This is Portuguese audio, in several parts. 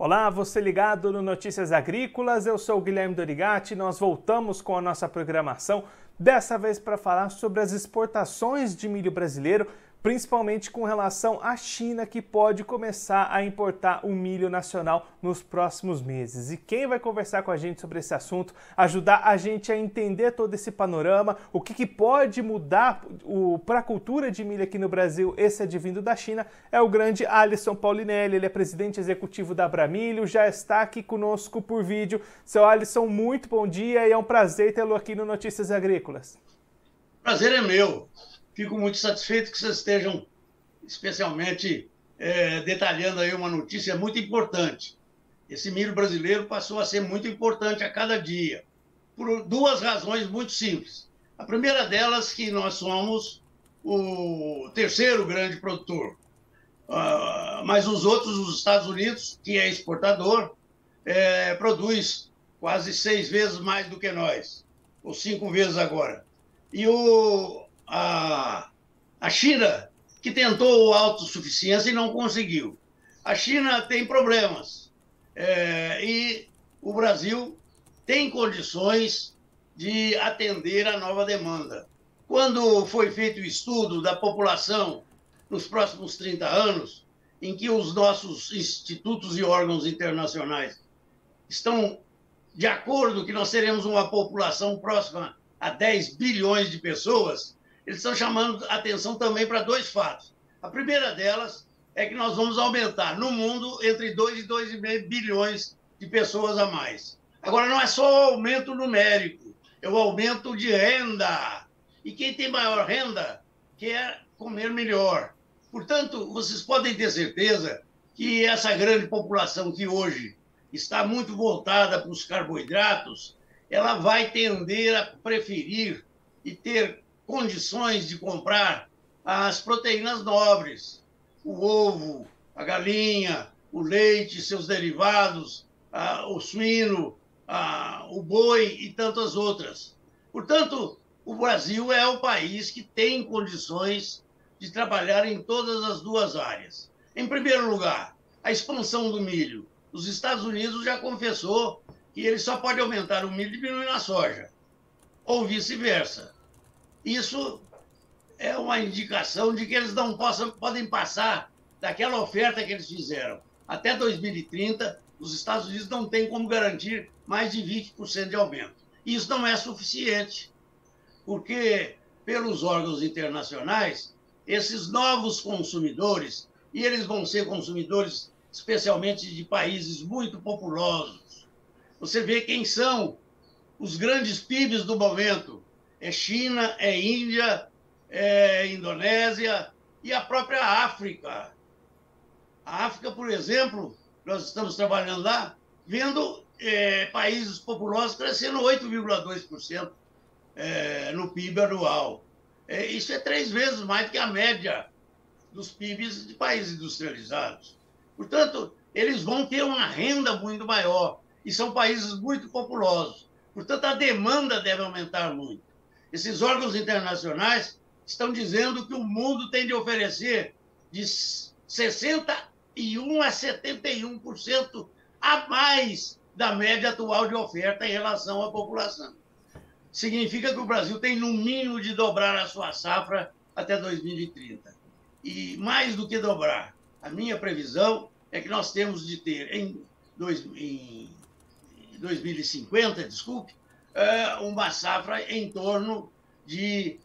Olá, você ligado no Notícias Agrícolas, eu sou o Guilherme Dorigatti, nós voltamos com a nossa programação, dessa vez para falar sobre as exportações de milho brasileiro, principalmente com relação à China, que pode começar a importar o milho nacional nos próximos meses. E quem vai conversar com a gente sobre esse assunto, ajudar a gente a entender todo esse panorama, o que pode mudar para a cultura de milho aqui no Brasil, esse advindo da China, é o grande Alisson Paulinelli. Ele é presidente executivo da Abramilho, já está aqui conosco por vídeo. Seu Alisson, muito bom dia e é um prazer tê-lo aqui no Notícias Agrícolas. Prazer é meu. Fico muito satisfeito que vocês estejam especialmente detalhando aí uma notícia muito importante. Esse milho brasileiro passou a ser muito importante a cada dia, por duas razões muito simples. A primeira delas, que nós somos o terceiro grande produtor, mas os outros, os Estados Unidos, que é exportador, produz quase 6 vezes mais do que nós, ou 5 vezes agora. E a China, que tentou autossuficiência e não conseguiu. A China tem problemas e o Brasil tem condições de atender a nova demanda. Quando foi feito o estudo da população nos próximos 30 anos, em que os nossos institutos e órgãos internacionais estão de acordo que nós teremos uma população próxima a 10 bilhões de pessoas, eles estão chamando atenção também para dois fatos. A primeira delas é que nós vamos aumentar no mundo entre 2 e 2,5 bilhões de pessoas a mais. Agora, não é só o aumento numérico, é o aumento de renda. E quem tem maior renda quer comer melhor. Portanto, vocês podem ter certeza que essa grande população que hoje está muito voltada para os carboidratos, ela vai tender a preferir e ter condições de comprar as proteínas nobres, o ovo, a galinha, o leite, seus derivados, o suíno, o boi e tantas outras. Portanto, o Brasil é o país que tem condições de trabalhar em todas as duas áreas. Em primeiro lugar, a expansão do milho. Os Estados Unidos já confessou que ele só pode aumentar o milho diminuindo a soja, ou vice-versa. Isso é uma indicação de que eles não podem passar daquela oferta que eles fizeram. Até 2030, os Estados Unidos não têm como garantir mais de 20% de aumento. Isso não é suficiente, porque, pelos órgãos internacionais, esses novos consumidores, e eles vão ser consumidores especialmente de países muito populosos. Você vê quem são os grandes PIBs do momento. É China, é Índia, é Indonésia e a própria África. A África, por exemplo, nós estamos trabalhando lá, vendo países populosos crescendo 8,2% no PIB anual. Isso é 3 vezes mais do que a média dos PIBs de países industrializados. Portanto, eles vão ter uma renda muito maior e são países muito populosos. Portanto, a demanda deve aumentar muito. Esses órgãos internacionais estão dizendo que o mundo tem de oferecer de 61% a 71% a mais da média atual de oferta em relação à população. Significa que o Brasil tem, no mínimo, de dobrar a sua safra até 2030. E mais do que dobrar, a minha previsão é que nós temos de ter, em 2050, uma safra em torno de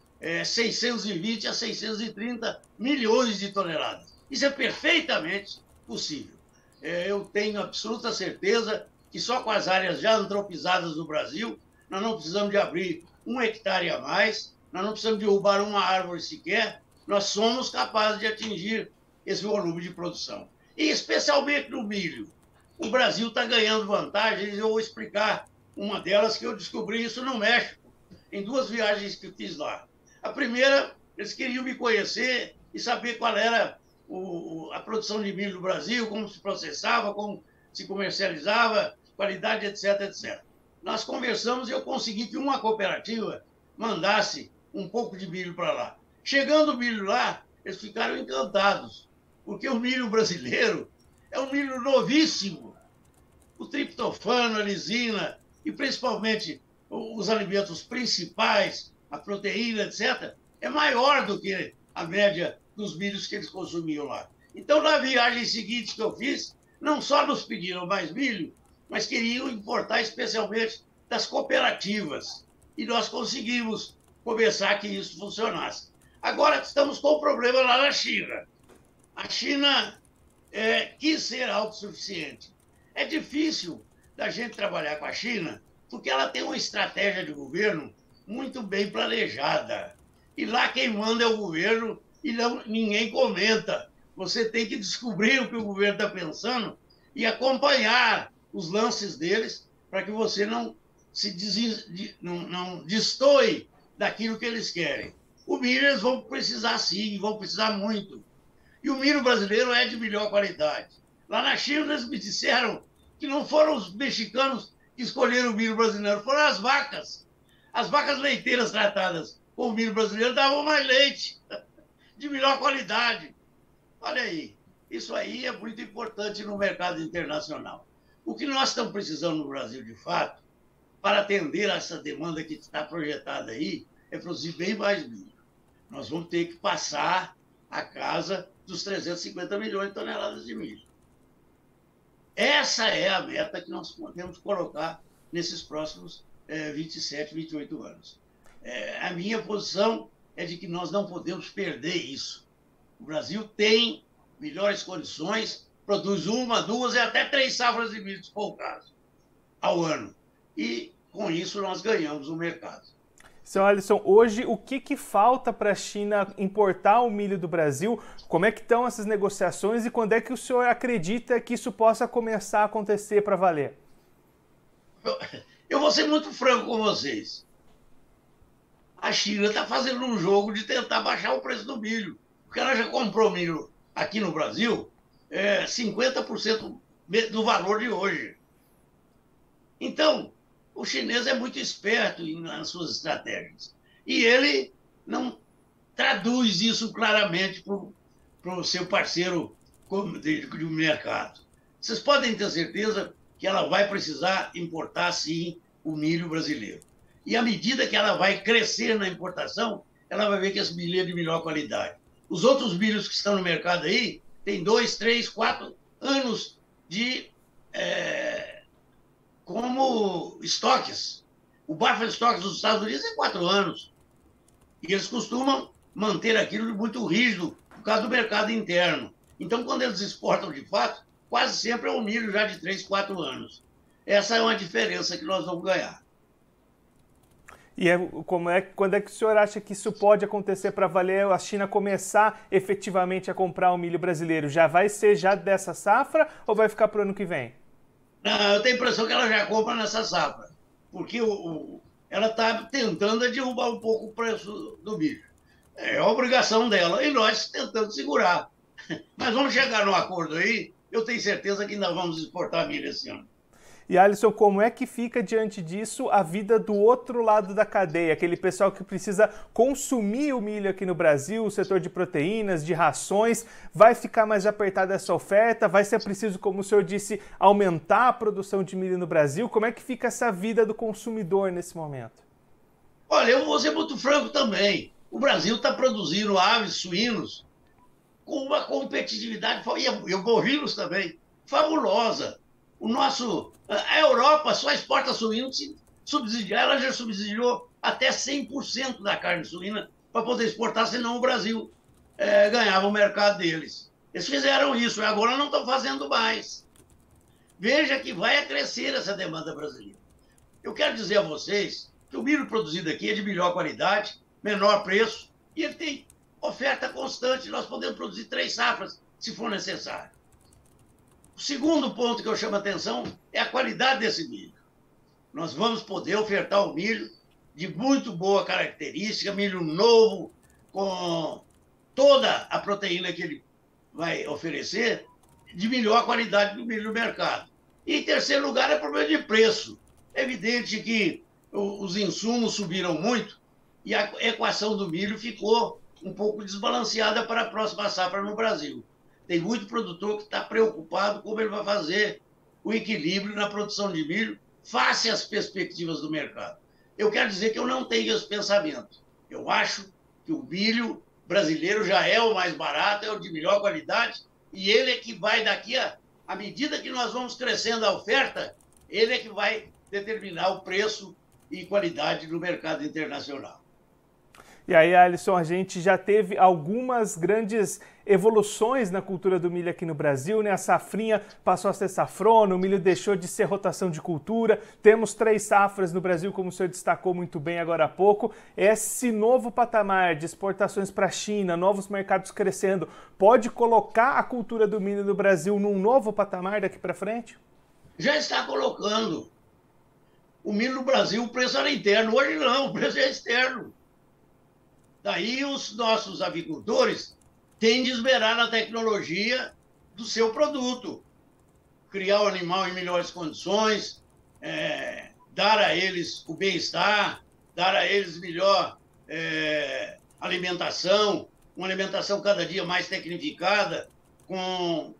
620 a 630 milhões de toneladas. Isso é perfeitamente possível. Eu tenho absoluta certeza que só com as áreas já antropizadas no Brasil, nós não precisamos de abrir 1 hectare a mais, nós não precisamos derrubar uma árvore sequer, nós somos capazes de atingir esse volume de produção. E especialmente no milho. O Brasil está ganhando vantagens, eu vou explicar uma delas, que eu descobri isso no México, em 2 viagens que eu fiz lá. A primeira, eles queriam me conhecer e saber qual era a produção de milho no Brasil, como se processava, como se comercializava, qualidade, etc, etc. Nós conversamos e eu consegui que uma cooperativa mandasse um pouco de milho para lá. Chegando o milho lá, eles ficaram encantados, porque o milho brasileiro é um milho novíssimo, o triptofano, a lisina e principalmente os alimentos principais, a proteína, etc., é maior do que a média dos milhos que eles consumiam lá. Então, na viagem seguinte que eu fiz, não só nos pediram mais milho, mas queriam importar especialmente das cooperativas. E nós conseguimos começar que isso funcionasse. Agora estamos com um problema lá na China. A China quis ser autossuficiente. É difícil da gente trabalhar com a China, porque ela tem uma estratégia de governo muito bem planejada. E lá quem manda é o governo e ninguém comenta. Você tem que descobrir o que o governo está pensando e acompanhar os lances deles para que você não destoe daquilo que eles querem. O milho eles vão precisar sim, vão precisar muito. E o milho brasileiro é de melhor qualidade. Lá na China eles me disseram que não foram os mexicanos que escolheram o milho brasileiro, foram as vacas. As vacas leiteiras tratadas com o milho brasileiro davam mais leite, de melhor qualidade. Olha aí, isso aí é muito importante no mercado internacional. O que nós estamos precisando no Brasil, de fato, para atender a essa demanda que está projetada aí, é produzir bem mais milho. Nós vamos ter que passar a casa dos 350 milhões de toneladas de milho. Essa é a meta que nós podemos colocar nesses próximos 27, 28 anos. A minha posição é de que nós não podemos perder isso. O Brasil tem melhores condições, produz 1, 2 e até 3 safras de milho, se for o caso, ao ano. E, com isso, nós ganhamos o mercado. Seu Alisson, hoje o que falta para a China importar o milho do Brasil? Como é que estão essas negociações e quando é que o senhor acredita que isso possa começar a acontecer para valer? Eu vou ser muito franco com vocês. A China está fazendo um jogo de tentar baixar o preço do milho, porque ela já comprou milho aqui no Brasil 50% do valor de hoje. Então, o chinês é muito esperto nas suas estratégias. E ele não traduz isso claramente para o seu parceiro de mercado. Vocês podem ter certeza que ela vai precisar importar, sim, o milho brasileiro. E à medida que ela vai crescer na importação, ela vai ver que esse milho é de melhor qualidade. Os outros milhos que estão no mercado aí têm 2, 3, 4 anos de como estoques. O buffer stocks dos Estados Unidos é 4 anos. E eles costumam manter aquilo muito rígido por causa do mercado interno. Então, quando eles exportam de fato, quase sempre é um milho já de 3, 4 anos. Essa é uma diferença que nós vamos ganhar. E quando é que o senhor acha que isso pode acontecer para valer a China começar efetivamente a comprar o milho brasileiro? Já vai ser já dessa safra ou vai ficar para o ano que vem? Não, eu tenho a impressão que ela já compra nessa safra, porque ela está tentando derrubar um pouco o preço do milho. É a obrigação dela e nós tentando segurar. Mas vamos chegar num acordo aí, eu tenho certeza que ainda vamos exportar milho esse ano. E Alisson, como é que fica diante disso a vida do outro lado da cadeia? Aquele pessoal que precisa consumir o milho aqui no Brasil, o setor de proteínas, de rações, vai ficar mais apertada essa oferta? Vai ser preciso, como o senhor disse, aumentar a produção de milho no Brasil? Como é que fica essa vida do consumidor nesse momento? Olha, eu vou ser muito franco também. O Brasil está produzindo aves, suínos, com uma competitividade, e bovinos também, fabulosa. A Europa só exporta suíno se subsidiar, ela já subsidiou até 100% da carne suína para poder exportar, senão o Brasil ganhava o mercado deles. Eles fizeram isso e agora não estão fazendo mais. Veja que vai crescer essa demanda brasileira. Eu quero dizer a vocês que o milho produzido aqui é de melhor qualidade, menor preço, e ele tem oferta constante. Nós podemos produzir 3 safras, se for necessário. O segundo ponto que eu chamo a atenção é a qualidade desse milho. Nós vamos poder ofertar o milho de muito boa característica, milho novo, com toda a proteína que ele vai oferecer, de melhor qualidade do milho no mercado. E, em terceiro lugar, é problema de preço. É evidente que os insumos subiram muito e a equação do milho ficou um pouco desbalanceada para a próxima safra no Brasil. Tem muito produtor que está preocupado como ele vai fazer o equilíbrio na produção de milho face às perspectivas do mercado. Eu quero dizer que eu não tenho esse pensamento. Eu acho que o milho brasileiro já é o mais barato, é o de melhor qualidade, e ele é que vai daqui à medida que nós vamos crescendo a oferta, ele é que vai determinar o preço e qualidade no mercado internacional. E aí, Alisson, a gente já teve algumas grandes evoluções na cultura do milho aqui no Brasil, né? A safrinha passou a ser safrona, o milho deixou de ser rotação de cultura, temos 3 safras no Brasil, como o senhor destacou muito bem agora há pouco. Esse novo patamar de exportações para a China, novos mercados crescendo, pode colocar a cultura do milho no Brasil num novo patamar daqui para frente? Já está colocando. O milho no Brasil, o preço era interno, hoje não, o preço é externo. Daí os nossos avicultores têm de esmerar na tecnologia do seu produto, criar o animal em melhores condições, dar a eles o bem-estar, dar a eles melhor alimentação, uma alimentação cada dia mais tecnificada, com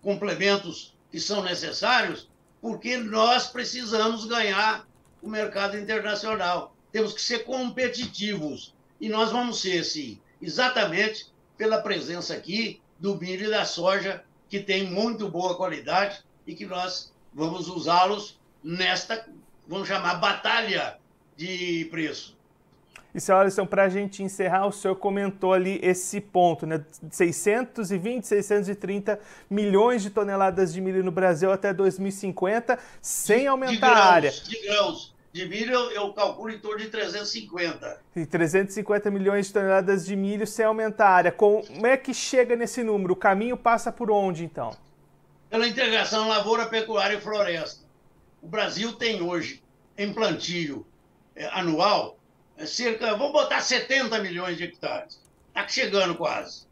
complementos que são necessários, porque nós precisamos ganhar o mercado internacional. Temos que ser competitivos. E nós vamos ser, sim, exatamente pela presença aqui do milho e da soja, que tem muito boa qualidade e que nós vamos usá-los nesta, vamos chamar, batalha de preço. E, senhor Alisson, para a gente encerrar, o senhor comentou ali esse ponto, né? 620, 630 milhões de toneladas de milho no Brasil até 2050, sem aumentar a área. De grãos. De milho, eu calculo em torno de 350. E 350 milhões de toneladas de milho sem aumentar a área. Como é que chega nesse número? O caminho passa por onde, então? Pela integração lavoura, pecuária e floresta. O Brasil tem hoje, em plantio anual, vamos botar 70 milhões de hectares. Está chegando quase.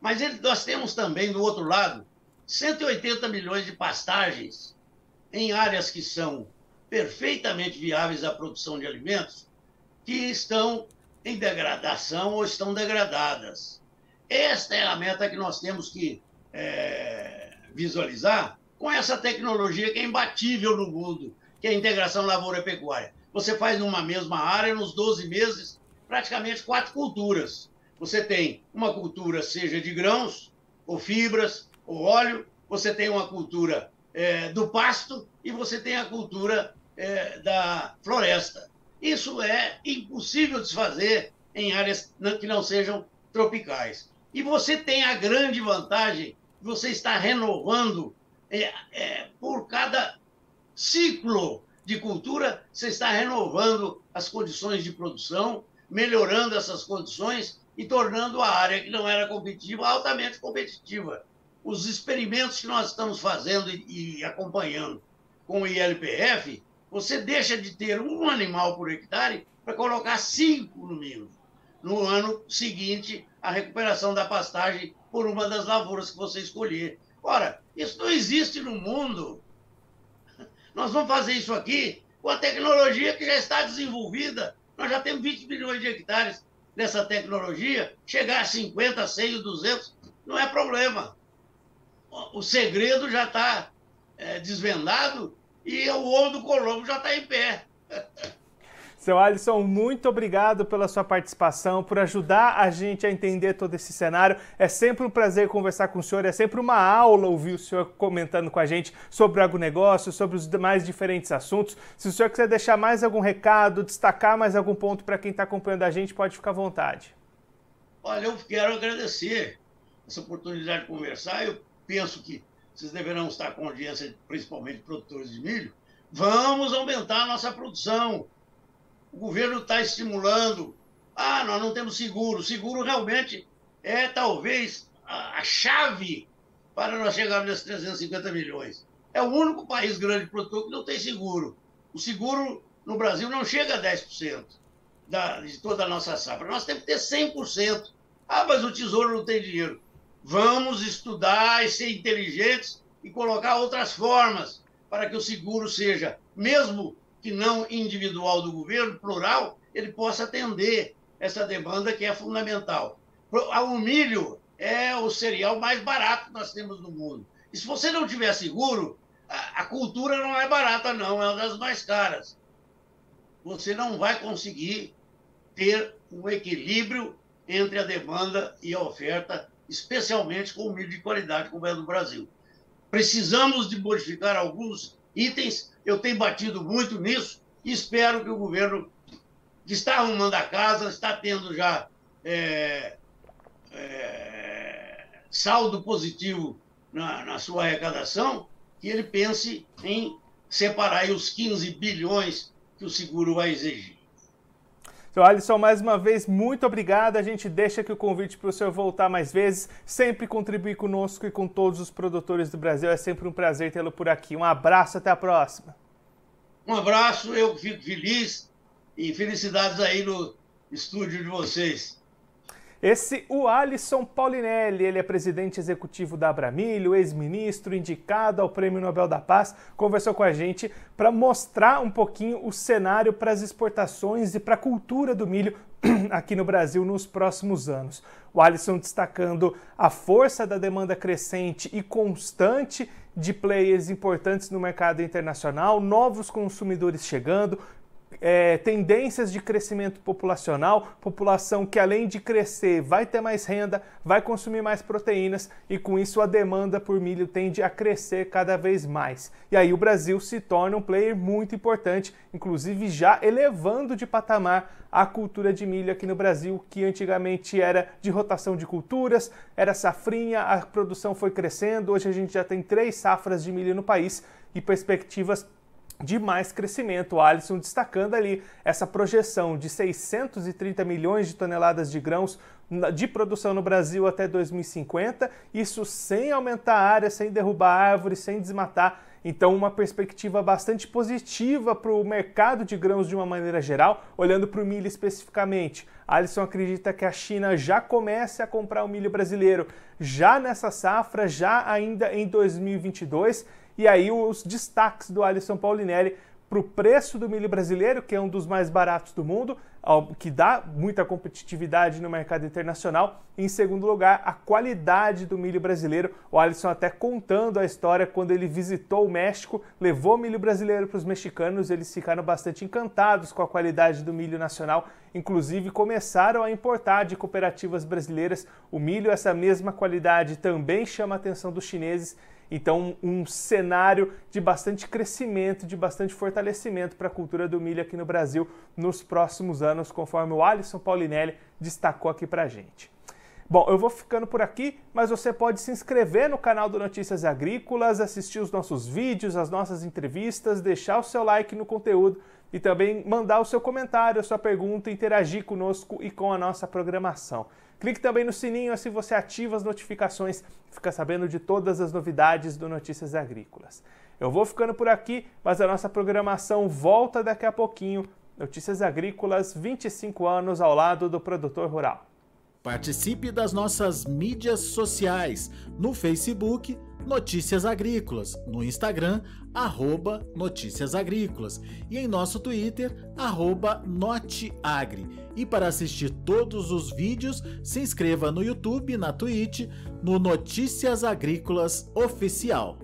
Mas nós temos também, do outro lado, 180 milhões de pastagens em áreas que são perfeitamente viáveis à produção de alimentos, que estão em degradação ou estão degradadas. Esta é a meta que nós temos que visualizar com essa tecnologia que é imbatível no mundo, que é a integração lavoura-pecuária. Você faz numa mesma área, nos 12 meses, praticamente 4 culturas. Você tem uma cultura, seja de grãos, ou fibras, ou óleo, você tem uma cultura do pasto e você tem a cultura da floresta. Isso é impossível de se fazer em áreas que não sejam tropicais. E você tem a grande vantagem de você estar renovando por cada ciclo de cultura, você está renovando as condições de produção, melhorando essas condições e tornando a área que não era competitiva altamente competitiva. Os experimentos que nós estamos fazendo e acompanhando com o ILPF, você deixa de ter um animal por hectare para colocar 5 no mínimo. No ano seguinte, a recuperação da pastagem por uma das lavouras que você escolher. Ora, isso não existe no mundo. Nós vamos fazer isso aqui com a tecnologia que já está desenvolvida. Nós já temos 20 milhões de hectares dessa tecnologia. Chegar a 50, 100, 200 não é problema. O segredo já está desvendado e o ovo do Colombo já está em pé. Seu Alisson, muito obrigado pela sua participação, por ajudar a gente a entender todo esse cenário. É sempre um prazer conversar com o senhor, é sempre uma aula ouvir o senhor comentando com a gente sobre o agronegócio, sobre os mais diferentes assuntos. Se o senhor quiser deixar mais algum recado, destacar mais algum ponto para quem está acompanhando a gente, pode ficar à vontade. Olha, eu quero agradecer essa oportunidade de conversar. Eu penso que vocês deverão estar com audiência, principalmente produtores de milho. Vamos aumentar a nossa produção. O governo está estimulando. Nós não temos seguro. O seguro realmente é, talvez, a chave para nós chegarmos nesses 350 milhões. É o único país grande produtor que não tem seguro. O seguro no Brasil não chega a 10% de toda a nossa safra. Nós temos que ter 100%. Mas o Tesouro não tem dinheiro. Vamos estudar e ser inteligentes e colocar outras formas para que o seguro seja, mesmo que não individual do governo, plural, ele possa atender essa demanda que é fundamental. O milho é o cereal mais barato que nós temos no mundo. E se você não tiver seguro, A cultura não é barata, não, é uma das mais caras. Você não vai conseguir ter um equilíbrio entre a demanda e a oferta, especialmente com o milho de qualidade como é do Brasil. Precisamos de modificar alguns itens, eu tenho batido muito nisso e espero que o governo, que está arrumando a casa, está tendo já saldo positivo na sua arrecadação, que ele pense em separar aí os 15 bilhões que o seguro vai exigir. Seu Alisson, mais uma vez, muito obrigado. A gente deixa aqui o convite para o senhor voltar mais vezes, sempre contribuir conosco e com todos os produtores do Brasil. É sempre um prazer tê-lo por aqui. Um abraço, até a próxima. Um abraço, eu fico feliz e felicidades aí no estúdio de vocês. Esse, o Alisson Paulinelli, ele é presidente executivo da Abramilho, ex-ministro, indicado ao Prêmio Nobel da Paz, conversou com a gente para mostrar um pouquinho o cenário para as exportações e para a cultura do milho aqui no Brasil nos próximos anos. O Alisson destacando a força da demanda crescente e constante de players importantes no mercado internacional, novos consumidores chegando, tendências de crescimento populacional, população que além de crescer vai ter mais renda, vai consumir mais proteínas e com isso a demanda por milho tende a crescer cada vez mais. E aí o Brasil se torna um player muito importante, inclusive já elevando de patamar a cultura de milho aqui no Brasil, que antigamente era de rotação de culturas, era safrinha, a produção foi crescendo, hoje a gente já tem 3 safras de milho no país e perspectivas de mais crescimento. O Alisson destacando ali essa projeção de 630 milhões de toneladas de grãos de produção no Brasil até 2050, isso sem aumentar a área, sem derrubar árvores, sem desmatar. Então uma perspectiva bastante positiva para o mercado de grãos de uma maneira geral, olhando para o milho especificamente. Alisson acredita que a China já comece a comprar o milho brasileiro já nessa safra, já ainda em 2022, e aí os destaques do Alisson Paulinelli para o preço do milho brasileiro, que é um dos mais baratos do mundo, que dá muita competitividade no mercado internacional. Em segundo lugar, a qualidade do milho brasileiro. O Alisson até contando a história quando ele visitou o México, levou milho brasileiro para os mexicanos, eles ficaram bastante encantados com a qualidade do milho nacional, inclusive começaram a importar de cooperativas brasileiras o milho. Essa mesma qualidade também chama a atenção dos chineses. Então, um cenário de bastante crescimento, de bastante fortalecimento para a cultura do milho aqui no Brasil nos próximos anos, conforme o Alisson Paulinelli destacou aqui para a gente. Bom, eu vou ficando por aqui, mas você pode se inscrever no canal do Notícias Agrícolas, assistir os nossos vídeos, as nossas entrevistas, deixar o seu like no conteúdo e também mandar o seu comentário, a sua pergunta, interagir conosco e com a nossa programação. Clique também no sininho, assim você ativa as notificações e fica sabendo de todas as novidades do Notícias Agrícolas. Eu vou ficando por aqui, mas a nossa programação volta daqui a pouquinho. Notícias Agrícolas, 25 anos ao lado do produtor rural. Participe das nossas mídias sociais, no Facebook, Notícias Agrícolas, no Instagram, @Notícias Agrícolas e em nosso Twitter, @Noteagri. E para assistir todos os vídeos, se inscreva no YouTube, na Twitch, no Notícias Agrícolas Oficial.